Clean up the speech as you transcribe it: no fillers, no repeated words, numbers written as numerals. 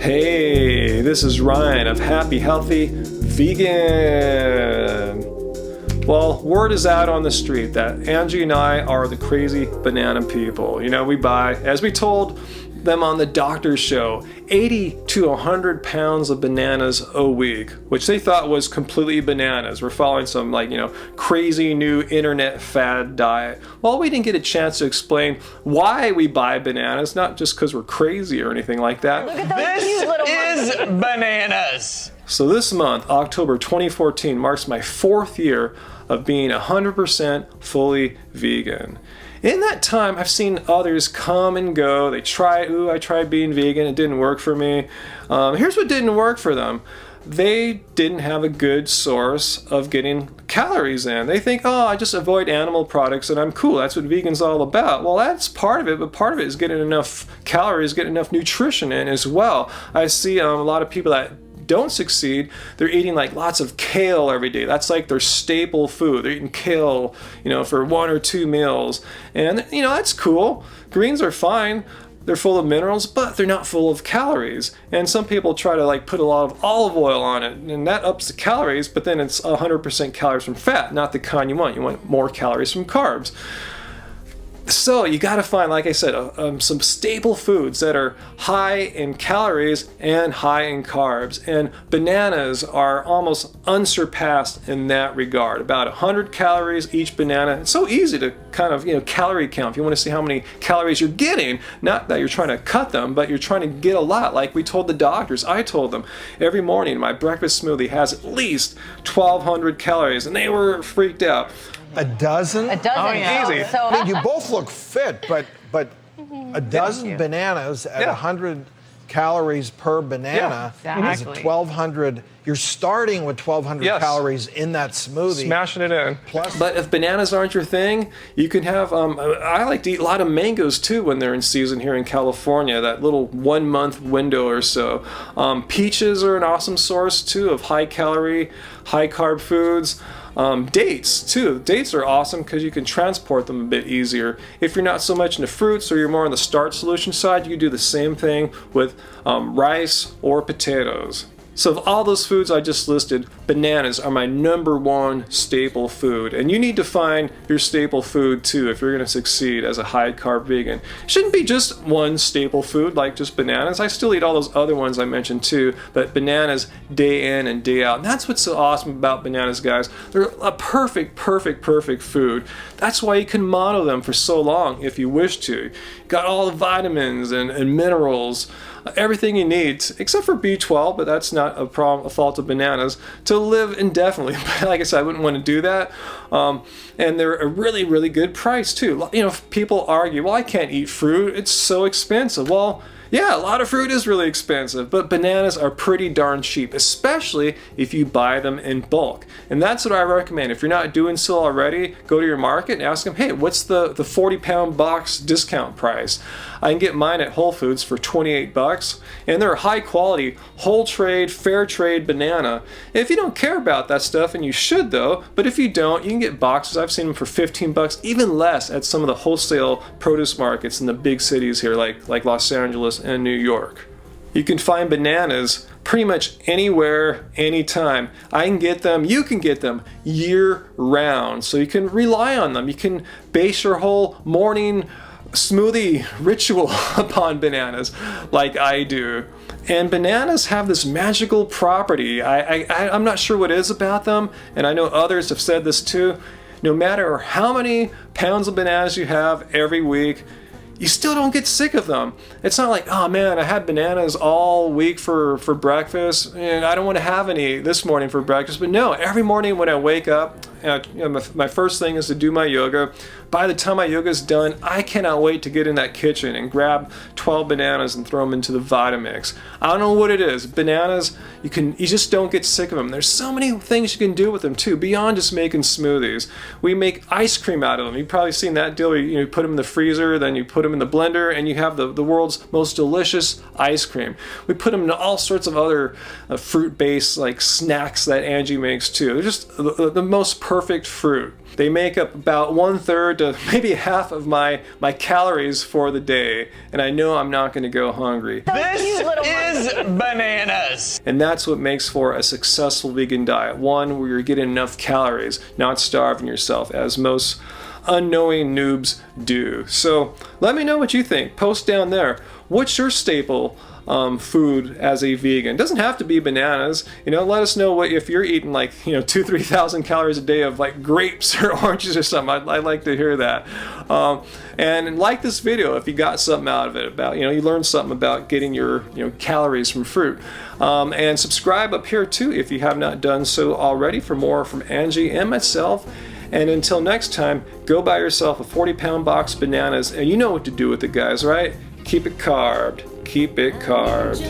Hey, this is Ryan of Happy Healthy Vegan. Well, word is out on the street that Anji and I are the crazy banana people. You know, we buy, as we told them on the doctor's show, 80 to 100 pounds of bananas a week, which they thought was completely bananas. We're following some crazy new internet fad diet. Well, we didn't get a chance to explain why we buy bananas, not just because we're crazy or anything like that. Look at those cute little monkeys. Bananas. So this month, October 2014, marks my 4th year of being 100% fully vegan. In that time, I've seen others come and go. They try, I tried being vegan, it didn't work for me. Here's what didn't work for them. They didn't have a good source of getting calories in. They think, I just avoid animal products and I'm cool. That's what vegan's all about. Well, that's part of it, but part of it is getting enough calories, getting enough nutrition in as well. I see a lot of people that don't succeed, they're eating lots of kale every day. That's like their staple food. They're eating kale, for 1 or 2 meals. And, that's cool. Greens are fine. They're full of minerals, but they're not full of calories. And some people try to put a lot of olive oil on it, and that ups the calories, but then it's 100% calories from fat, not the kind you want. You want more calories from carbs. So you got to find, like I said, some staple foods that are high in calories and high in carbs. And bananas are almost unsurpassed in that regard. About 100 calories each banana. It's so easy to kind of, calorie count. If you want to see how many calories you're getting, not that you're trying to cut them, but you're trying to get a lot. Like we told the doctors, I told them, every morning my breakfast smoothie has at least 1,200 calories, and they were freaked out. A dozen? A dozen. Oh, yeah. Easy. So, I mean, you both look fit, but a dozen bananas at 100 calories per banana is 1,200. You're starting with 1,200 calories in that smoothie. Smashing it in. Plus, but if bananas aren't your thing, you can have, I like to eat a lot of mangoes too when they're in season here in California, that little 1 month window or so. Peaches are an awesome source too of high calorie, high carb foods. Dates too. Dates are awesome because you can transport them a bit easier. If you're not so much into fruits or you're more on the starch solution side, you can do the same thing with rice or potatoes. So of all those foods I just listed, bananas are my #1 staple food. And you need to find your staple food too if you're going to succeed as a high carb vegan. It shouldn't be just one staple food like just bananas. I still eat all those other ones I mentioned too, but bananas day in and day out. And that's what's so awesome about bananas, guys. They're a perfect food. That's why you can mono them for so long if you wish to. Got all the vitamins and minerals, everything you need, except for B12, but that's not a fault of bananas, to live indefinitely. But like I said, I wouldn't want to do that. And they're a really good price too. People argue, well, I can't eat fruit, it's so expensive. Well, yeah, a lot of fruit is really expensive, but bananas are pretty darn cheap, especially if you buy them in bulk. And that's what I recommend. If you're not doing so already, go to your market and ask them, hey, what's the 40-pound box discount price? I can get mine at Whole Foods for 28 bucks, and they're a high quality, whole trade, fair trade banana. If you don't care about that stuff, and you should though, but if you don't, you can get boxes. I've seen them for 15 bucks, even less at some of the wholesale produce markets in the big cities here like Los Angeles and New York. You can find bananas pretty much anywhere, anytime. I can get them, you can get them year round. So you can rely on them. You can base your whole morning smoothie ritual upon bananas like I do. And bananas have this magical property. I'm not sure what it is about them, and I know others have said this too. No matter how many pounds of bananas you have every week, you still don't get sick of them. It's not like, oh man, I had bananas all week for breakfast and I don't want to have any this morning for breakfast. But no, every morning when I wake up, my first thing is to do my yoga. By the time my yoga is done, I cannot wait to get in that kitchen and grab 12 bananas and throw them into the Vitamix. I don't know what it is. Bananas, you just don't get sick of them. There's so many things you can do with them too, beyond just making smoothies. We make ice cream out of them. You've probably seen that deal where you put them in the freezer, then you put them in the blender, and you have the world's most delicious ice cream. We put them in all sorts of other fruit-based snacks that Angie makes too. They're just the most perfect fruit. They make up about 1/3 to maybe half of my calories for the day, and I know I'm not going to go hungry. This is bananas. And that's what makes for a successful vegan diet. One where you're getting enough calories, not starving yourself, as most unknowing noobs do. So let me know what you think. Post down there. What's your staple food as a vegan? It doesn't have to be bananas. Let us know if you're eating 2,000-3,000 calories a day of grapes or oranges or something. I'd like to hear that. And like this video if you got something out of it, about you learned something about getting your calories from fruit. And subscribe up here too if you have not done so already for more from Angie and myself. And until next time, go buy yourself a 40-pound box of bananas, and you know what to do with it, guys, right? Keep it carbed. Keep it carbed.